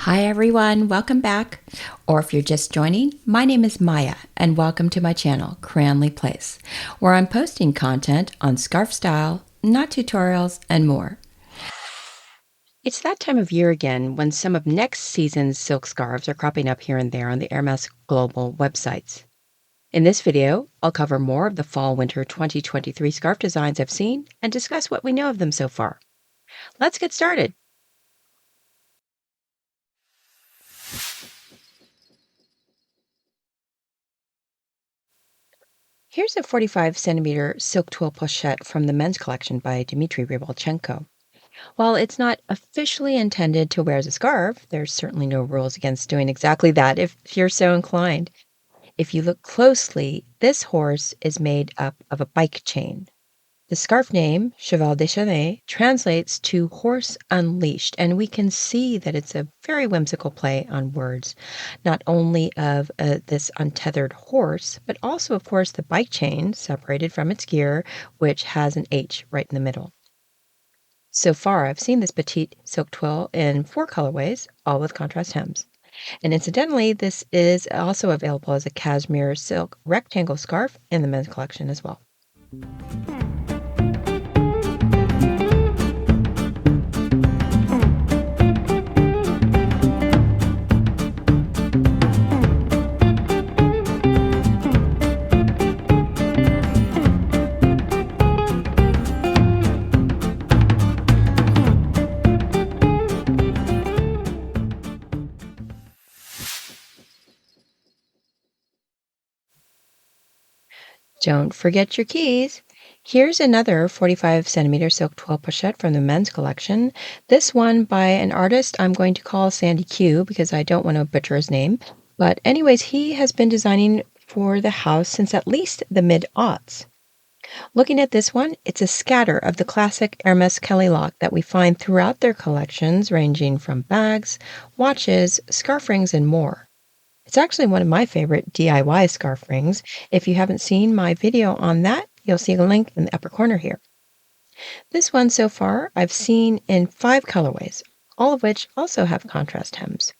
Hi everyone, welcome back. Or if you're just joining, my name is Maya and welcome to my channel, Cranleyplace, where I'm posting content on scarf style, knot tutorials, and more. It's that time of year again when some of next season's silk scarves are cropping up here and there on the Hermès global websites. In this video, I'll cover more of the fall-winter 2023 scarf designs I've seen and discuss what we know of them so far. Let's get started. Here's a 45 centimeter silk twill pochette from the men's collection by Dimitri Rybaltchenko. While it's not officially intended to wear as a scarf, there's certainly no rules against doing exactly that if you're so inclined. If you look closely, this horse is made up of a bike chain. The scarf name, Cheval Dechaine, translates to horse unleashed, and we can see that it's a very whimsical play on words, not only of this untethered horse, but also, of course, the bike chain separated from its gear, which has an H right in the middle. So far, I've seen this petite silk twill in 4 colorways, all with contrast hems. And incidentally, this is also available as a cashmere silk rectangle scarf in the men's collection as well. Don't forget your keys. Here's another 45 centimeter silk twill pochette from the men's collection. This one by an artist I'm going to call Sandy Q because I don't want to butcher his name. But anyways, he has been designing for the house since at least the mid-aughts. Looking at this one, it's a scatter of the classic Hermès Kelly lock that we find throughout their collections, ranging from bags, watches, scarf rings, and more. It's actually one of my favorite DIY scarf rings. If you haven't seen my video on that, you'll see a link in the upper corner here. This one so far I've seen in 5 colorways, all of which also have contrast hems.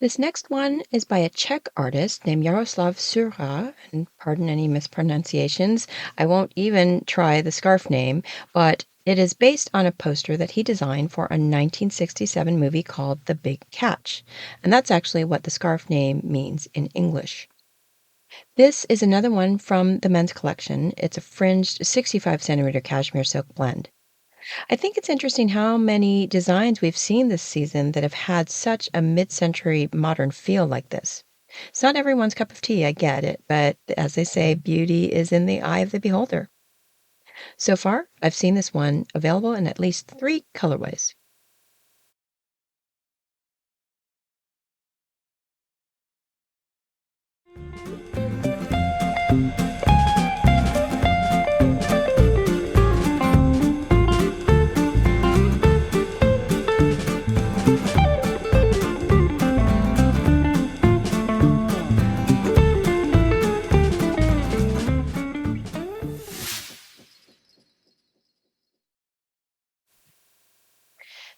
This next one is by a Czech artist named Jaroslav Sůra, and pardon any mispronunciations. I won't even try the scarf name, but it is based on a poster that he designed for a 1967 movie called The Big Catch, and that's actually what the scarf name means in English. This is another one from the men's collection. It's a fringed 65 centimeter cashmere silk blend. I think it's interesting how many designs we've seen this season that have had such a mid-century modern feel like this. It's not everyone's cup of tea, I get it, but as they say, beauty is in the eye of the beholder. So far, I've seen this one available in at least 3 colorways.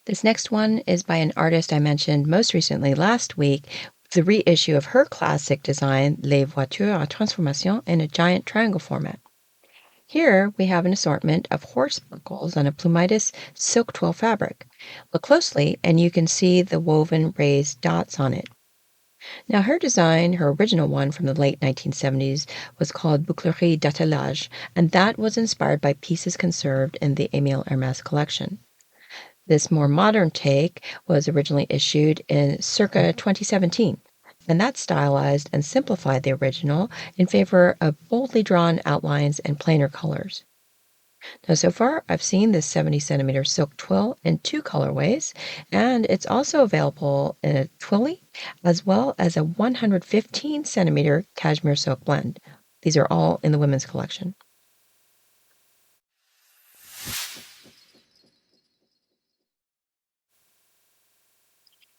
This next one is by an artist I mentioned most recently last week, the reissue of her classic design, Les Voitures à Transformation, in a giant triangle format. Here we have an assortment of horse buckles on a Plumetis silk twill fabric. Look closely and you can see the woven raised dots on it. Now her design, her original one from the late 1970s, was called Bouclerie d'attelage, and that was inspired by pieces conserved in the Émile Hermès collection. This more modern take was originally issued in circa 2017, and that stylized and simplified the original in favor of boldly drawn outlines and plainer colors. Now, so far, I've seen this 70 centimeter silk twill in 2 colorways, and it's also available in a twilly as well as a 115 centimeter cashmere silk blend. These are all in the women's collection.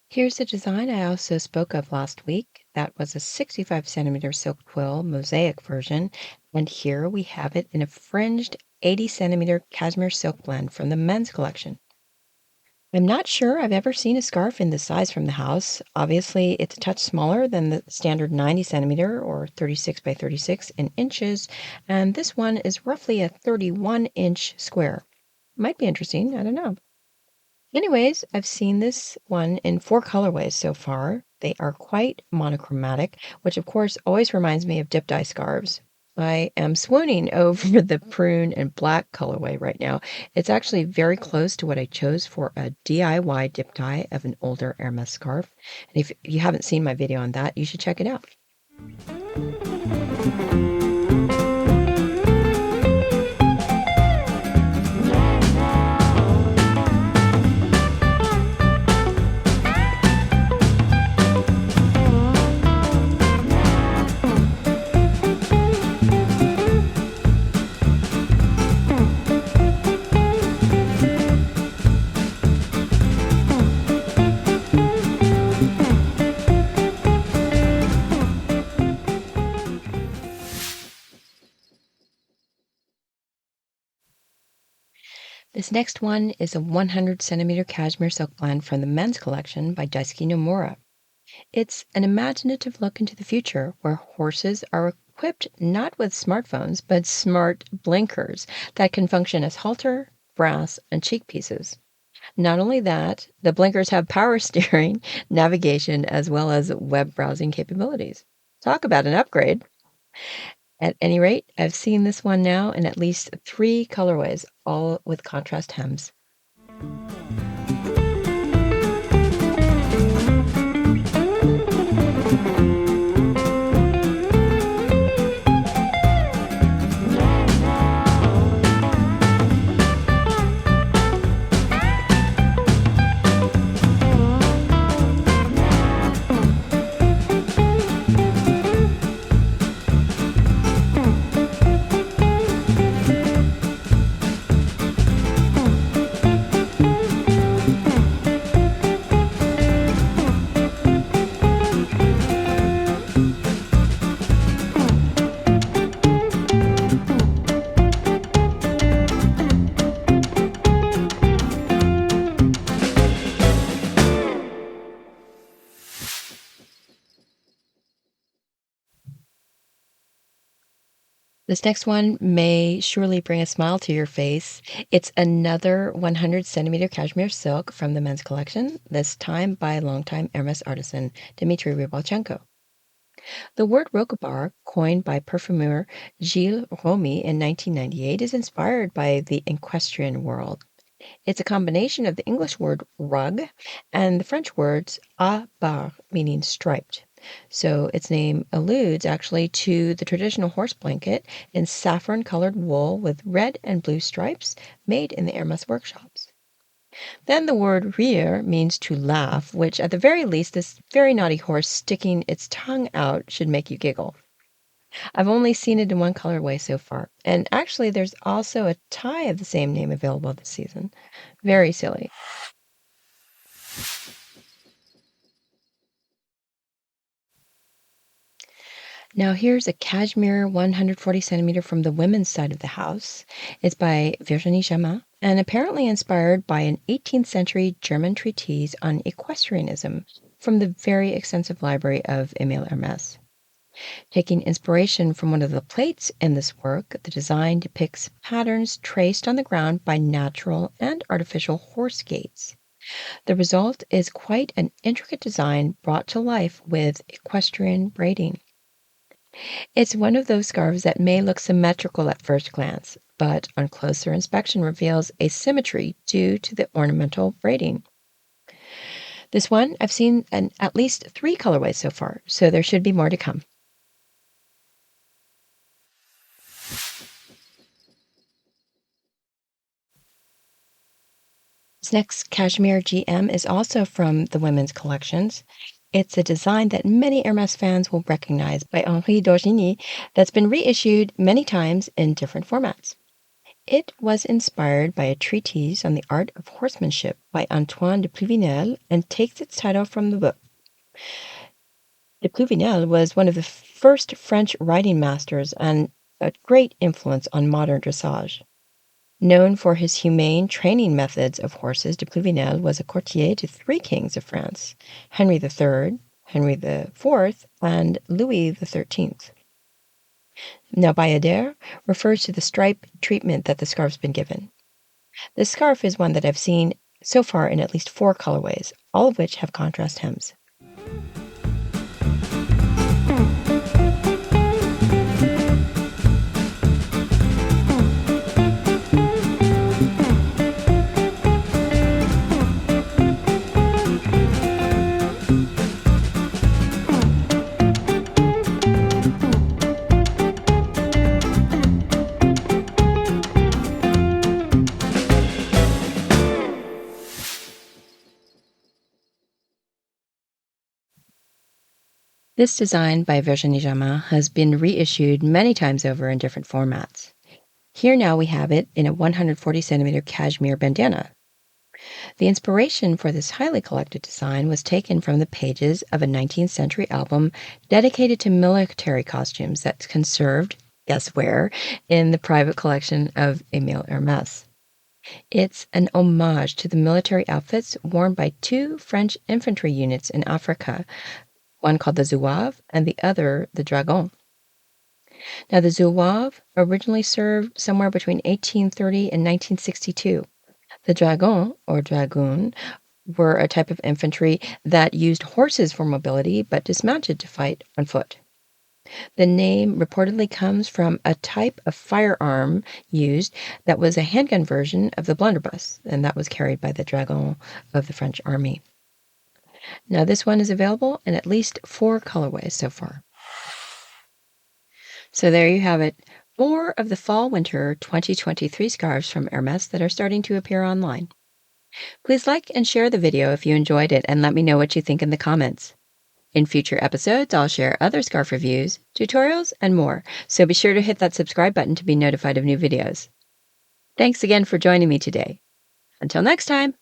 Here's the design I also spoke of last week. That was a 65 centimeter silk twill mosaic version, and here we have it in a fringed 80 centimeter cashmere silk blend from the men's collection. I'm not sure I've ever seen a scarf in this size from the house. Obviously, it's a touch smaller than the standard 90 centimeter or 36 by 36 in inches, and this one is roughly a 31-inch square. Might be interesting, I don't know. Anyways, I've seen this one in 4 colorways so far. They are quite monochromatic, which of course always reminds me of dip dye scarves. I am swooning over the prune and black colorway right now. It's actually very close to what I chose for a DIY dip dye of an older Hermès scarf. And if you haven't seen my video on that, you should check it out. This next one is a 100 centimeter cashmere silk blend from the men's collection by Daiske Nomura. It's an imaginative look into the future where horses are equipped not with smartphones, but smart blinkers that can function as halter, brass, and cheek pieces. Not only that, the blinkers have power steering, navigation, as well as web browsing capabilities. Talk about an upgrade. At any rate, I've seen this one now in at least 3 colorways, all with contrast hems. This next one may surely bring a smile to your face. It's another 100 centimeter cashmere silk from the men's collection, this time by longtime Hermès artisan Dimitri Rybaltchenko. The word Rocabar, coined by perfumer Gilles Romy in 1998, is inspired by the equestrian world. It's a combination of the English word rug and the French words à bar, meaning striped. So its name alludes actually to the traditional horse blanket in saffron-colored wool with red and blue stripes made in the Hermès workshops. Then the word rire means to laugh, which at the very least this very naughty horse sticking its tongue out should make you giggle. I've only seen it in 1 colorway so far, and actually there's also a tie of the same name available this season. Very silly. Now here's a cashmere 140 centimeter from the women's side of the house. It's by Virginie Jamin and apparently inspired by an 18th century German treatise on equestrianism from the very extensive library of Émile Hermès. Taking inspiration from one of the plates in this work, the design depicts patterns traced on the ground by natural and artificial horse gaits. The result is quite an intricate design brought to life with equestrian braiding. It's one of those scarves that may look symmetrical at first glance, but on closer inspection reveals asymmetry due to the ornamental braiding. This one I've seen in at least 3 colorways so far, so there should be more to come. This next Cashmere GM is also from the women's collections. It's a design that many Hermès fans will recognize by Henri d'Origny that's been reissued many times in different formats. It was inspired by a treatise on the art of horsemanship by Antoine de Pluvinel and takes its title from the book. De Pluvinel was one of the first French riding masters and a great influence on modern dressage. Known for his humane training methods of horses, de Pluvinel was a courtier to 3 kings of France, Henri III, Henri IV, and Louis XIII. Now, Bayadere refers to the stripe treatment that the scarf's been given. This scarf is one that I've seen so far in at least 4 colorways, all of which have contrast hems. This design by Virginie Jamin has been reissued many times over in different formats. Here now we have it in a 140 centimeter cashmere bandana. The inspiration for this highly collected design was taken from the pages of a 19th century album dedicated to military costumes that's conserved, guess where, in the private collection of Émile Hermès. It's an homage to the military outfits worn by 2 French infantry units in Africa, one called the Zouaves and the other the Dragon. Now, the Zouaves originally served somewhere between 1830 and 1962. The Dragon, or Dragoon, were a type of infantry that used horses for mobility but dismounted to fight on foot. The name reportedly comes from a type of firearm used that was a handgun version of the blunderbuss, and that was carried by the Dragon of the French army. Now, this one is available in at least 4 colorways so far. So there you have it, 4 of the Fall-Winter 2023 scarves from Hermès that are starting to appear online. Please like and share the video if you enjoyed it, and let me know what you think in the comments. In future episodes, I'll share other scarf reviews, tutorials, and more, so be sure to hit that subscribe button to be notified of new videos. Thanks again for joining me today. Until next time!